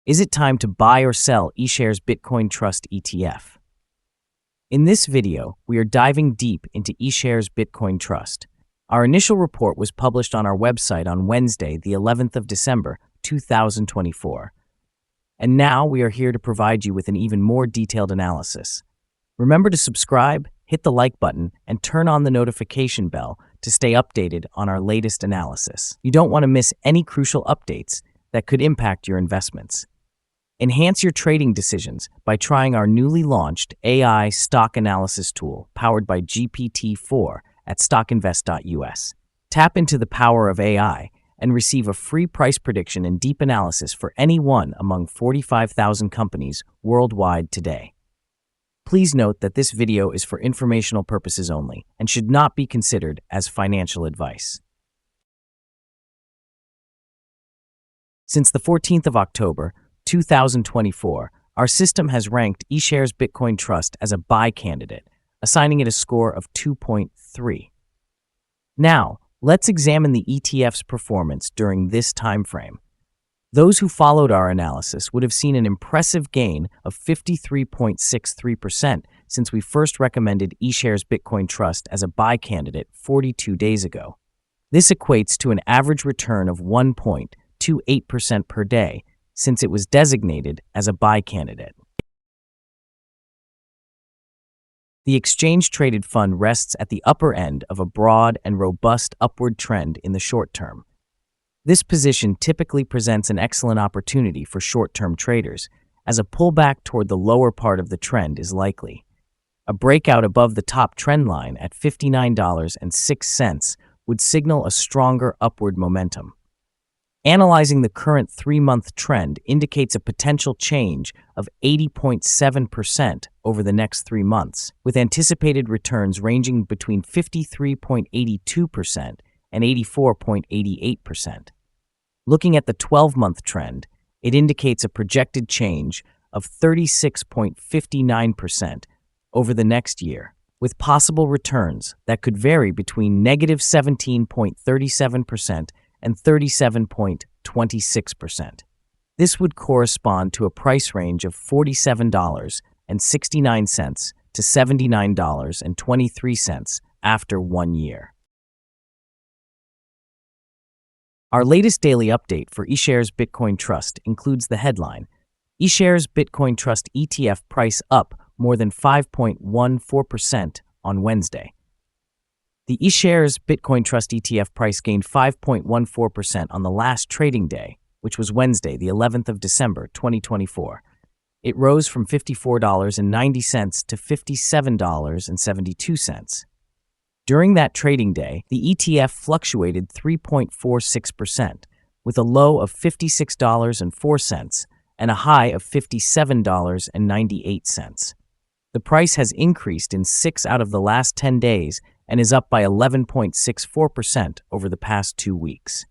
Is it time to buy or sell Ishares Bitcoin Trust ETF? In this video, we are diving deep into Ishares Bitcoin Trust. Our initial report was published on our website on Wednesday, the 11th of December, 2024. And now we are here to provide you with an even more detailed analysis. Remember to subscribe, hit the like button, and turn on the notification bell to stay updated on our latest analysis. You don't want to miss any crucial updates that could impact your investments. Enhance your trading decisions by trying our newly launched AI stock analysis tool powered by GPT-4 at StockInvest.us. Tap into the power of AI and receive a free price prediction and deep analysis for any one among 45,000 companies worldwide today. Please note that this video is for informational purposes only and should not be considered as financial advice. Since the 14th of October, 2024, our system has ranked Ishares Bitcoin Trust as a buy candidate, assigning it a score of 2.3. Now, let's examine the ETF's performance during this time frame. Those who followed our analysis would have seen an impressive gain of 53.63% since we first recommended Ishares Bitcoin Trust as a buy candidate 42 days ago. This equates to an average return of 1.28% per day, since it was designated as a buy candidate. The exchange-traded fund rests at the upper end of a broad and robust upward trend in the short term. This position typically presents an excellent opportunity for short-term traders, as a pullback toward the lower part of the trend is likely. A breakout above the top trend line at $59.06 would signal a stronger upward momentum. Analyzing the current 3-month trend indicates a potential change of 80.7% over the next 3 months, with anticipated returns ranging between 53.82% and 84.88%. Looking at the 12-month trend, it indicates a projected change of 36.59% over the next year, with possible returns that could vary between negative 17.37% and 37.26%. This would correspond to a price range of $47.69 to $79.23 after 1 year. Our latest daily update for Ishares Bitcoin Trust includes the headline, Ishares Bitcoin Trust ETF price up more than 5.14% on Wednesday. The Ishares Bitcoin Trust ETF price gained 5.14% on the last trading day, which was Wednesday, the 11th of December, 2024. It rose from $54.90 to $57.72. During that trading day, the ETF fluctuated 3.46%, with a low of $56.04 and a high of $57.98. The price has increased in 6 out of the last 10 days and is up by 11.64% over the past 2 weeks.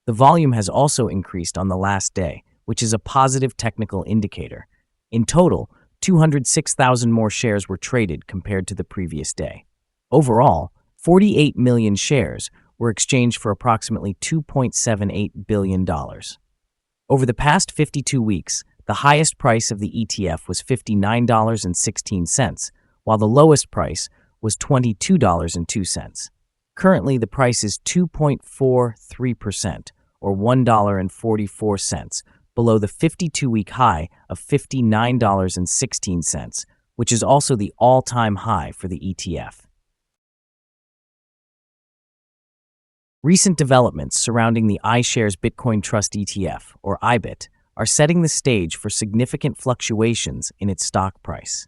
The volume has also increased on the last day, which is a positive technical indicator. In total, 206,000 more shares were traded compared to the previous day. Overall, 48 million shares were exchanged for approximately $2.78 billion. Over the past 52 weeks, the highest price of the ETF was $59.16, while the lowest price was $22.02. Currently, the price is 2.43%, or $1.44, below the 52-week high of $59.16, which is also the all-time high for the ETF. Recent developments surrounding the Ishares Bitcoin Trust ETF, or IBIT, are setting the stage for significant fluctuations in its stock price.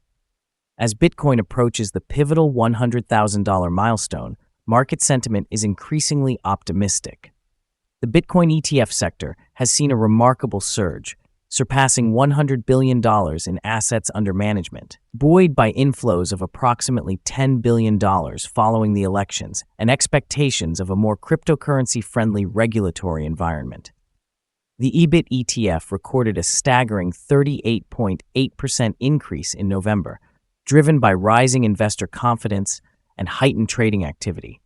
As Bitcoin approaches the pivotal $100,000 milestone, market sentiment is increasingly optimistic. The Bitcoin ETF sector has seen a remarkable surge, surpassing $100 billion in assets under management, buoyed by inflows of approximately $10 billion following the elections and expectations of a more cryptocurrency-friendly regulatory environment. The IBIT ETF recorded a staggering 38.8% increase in November, driven by rising investor confidence and heightened trading activity.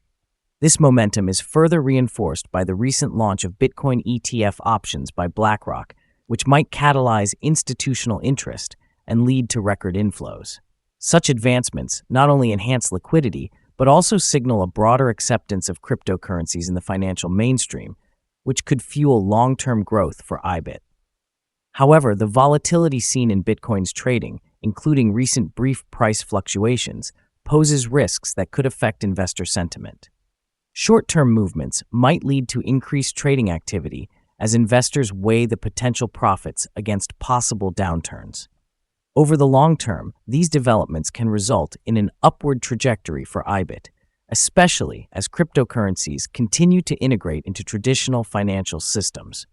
This momentum is further reinforced by the recent launch of Bitcoin ETF options by BlackRock, which might catalyze institutional interest and lead to record inflows. Such advancements not only enhance liquidity, but also signal a broader acceptance of cryptocurrencies in the financial mainstream, which could fuel long-term growth for IBIT. However, the volatility seen in Bitcoin's trading, including recent brief price fluctuations, poses risks that could affect investor sentiment. Short-term movements might lead to increased trading activity as investors weigh the potential profits against possible downturns. Over the long term, these developments can result in an upward trajectory for IBIT, especially as cryptocurrencies continue to integrate into traditional financial systems.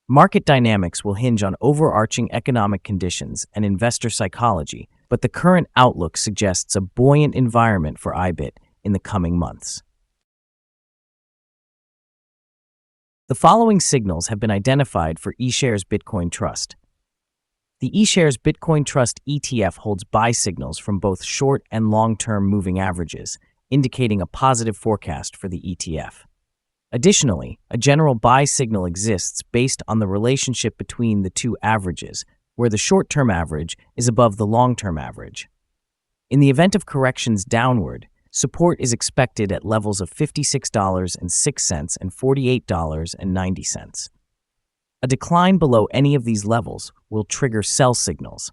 Market dynamics will hinge on overarching economic conditions and investor psychology, but the current outlook suggests a buoyant environment for IBIT in the coming months. The following signals have been identified for Ishares Bitcoin Trust. The Ishares Bitcoin Trust ETF holds buy signals from both short and long-term moving averages, indicating a positive forecast for the ETF. Additionally, a general buy signal exists based on the relationship between the two averages, where the short-term average is above the long-term average. In the event of corrections downward, support is expected at levels of $56.06 and $48.90. A decline below any of these levels will trigger sell signals.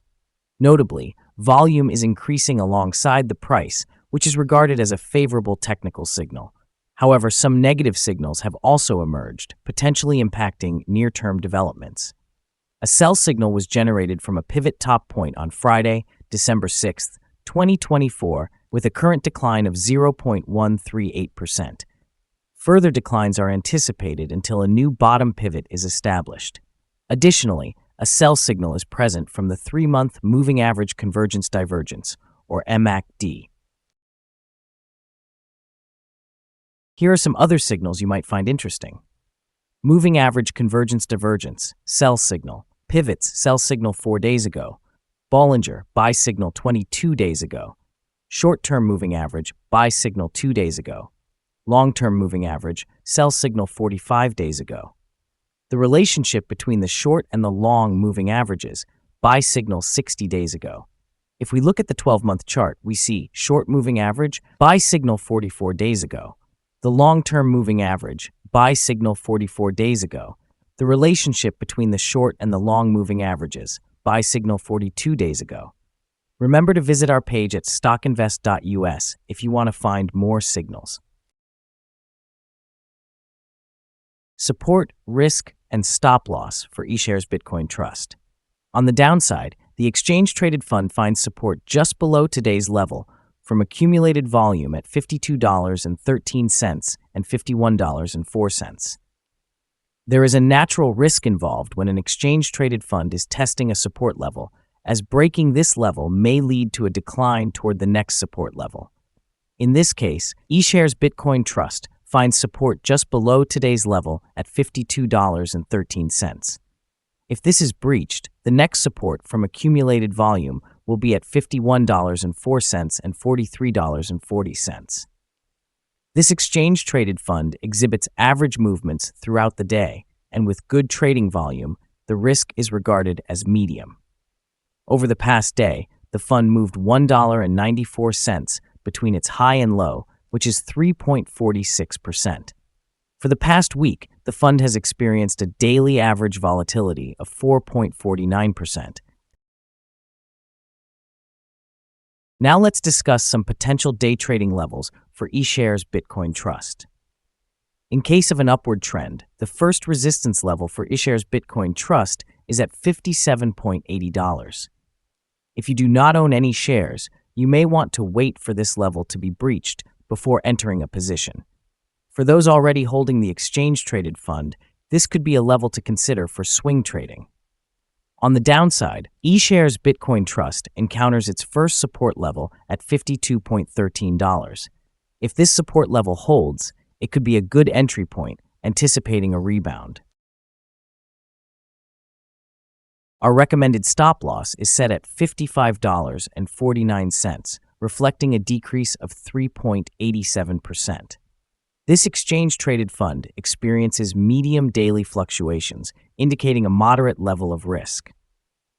Notably, volume is increasing alongside the price, which is regarded as a favorable technical signal. However, some negative signals have also emerged, potentially impacting near-term developments. A sell signal was generated from a pivot top point on Friday, December 6, 2024, with a current decline of 0.138%. Further declines are anticipated until a new bottom pivot is established. Additionally, a sell signal is present from the 3-month Moving Average Convergence Divergence, or MACD. Here are some other signals you might find interesting. Moving Average Convergence Divergence, sell signal. Pivots, sell signal 4 days ago. Bollinger, buy signal 22 days ago. Short-term moving average, buy signal 2 days ago. Long-term moving average, sell signal 45 days ago. The relationship between the short and the long moving averages, buy signal 60 days ago. If we look at the 12-month chart, we see short moving average, buy signal 44 days ago. The long-term moving average, buy signal 44 days ago. The relationship between the short and the long moving averages, buy signal 42 days ago. Remember to visit our page at StockInvest.us if you want to find more signals. Support, risk, and stop loss for Ishares Bitcoin Trust. On the downside, the exchange-traded fund finds support just below today's level from accumulated volume at $52.13 and $51.04. There is a natural risk involved when an exchange-traded fund is testing a support level, as breaking this level may lead to a decline toward the next support level. In this case, Ishares Bitcoin Trust finds support just below today's level at $52.13. If this is breached, the next support from accumulated volume will be at $51.04 and $43.40. This exchange-traded fund exhibits average movements throughout the day, and with good trading volume, the risk is regarded as medium. Over the past day, the fund moved $1.94 between its high and low, which is 3.46%. For the past week, the fund has experienced a daily average volatility of 4.49%. Now let's discuss some potential day trading levels for Ishares Bitcoin Trust. In case of an upward trend, the first resistance level for Ishares Bitcoin Trust is at $57.80. If you do not own any shares, you may want to wait for this level to be breached before entering a position. For those already holding the exchange-traded fund, this could be a level to consider for swing trading. On the downside, Ishares Bitcoin Trust encounters its first support level at $52.13. If this support level holds, it could be a good entry point, anticipating a rebound. Our recommended stop loss is set at $55.49, reflecting a decrease of 3.87%. This exchange-traded fund experiences medium daily fluctuations, indicating a moderate level of risk.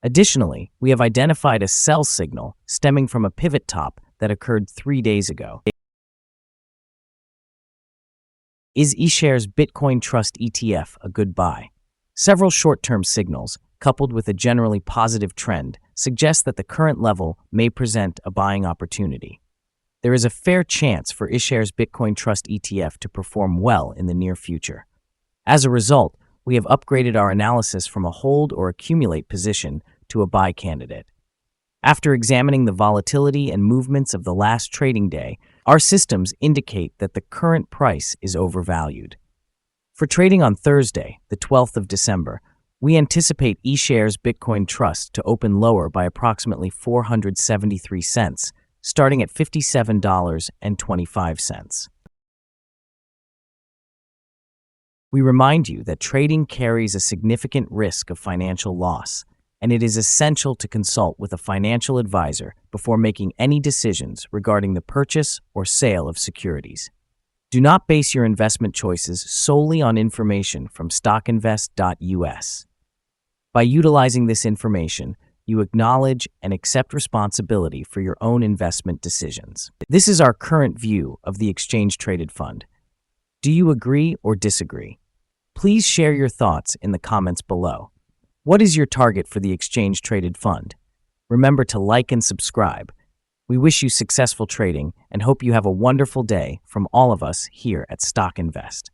Additionally, we have identified a sell signal stemming from a pivot top that occurred 3 days ago. Is Ishares Bitcoin Trust ETF a good buy? Several short-term signals, coupled with a generally positive trend, suggest that the current level may present a buying opportunity. There is a fair chance for Ishares Bitcoin Trust ETF to perform well in the near future. As a result, we have upgraded our analysis from a hold or accumulate position to a buy candidate. After examining the volatility and movements of the last trading day, our systems indicate that the current price is overvalued. For trading on Thursday, the 12th of December, we anticipate Ishares Bitcoin Trust to open lower by approximately 473 cents, starting at $57.25. We remind you that trading carries a significant risk of financial loss, and it is essential to consult with a financial advisor before making any decisions regarding the purchase or sale of securities. Do not base your investment choices solely on information from StockInvest.us. By utilizing this information, you acknowledge and accept responsibility for your own investment decisions. This is our current view of the exchange-traded fund. Do you agree or disagree? Please share your thoughts in the comments below. What is your target for the exchange-traded fund? Remember to like and subscribe. We wish you successful trading and hope you have a wonderful day from all of us here at Stock Invest.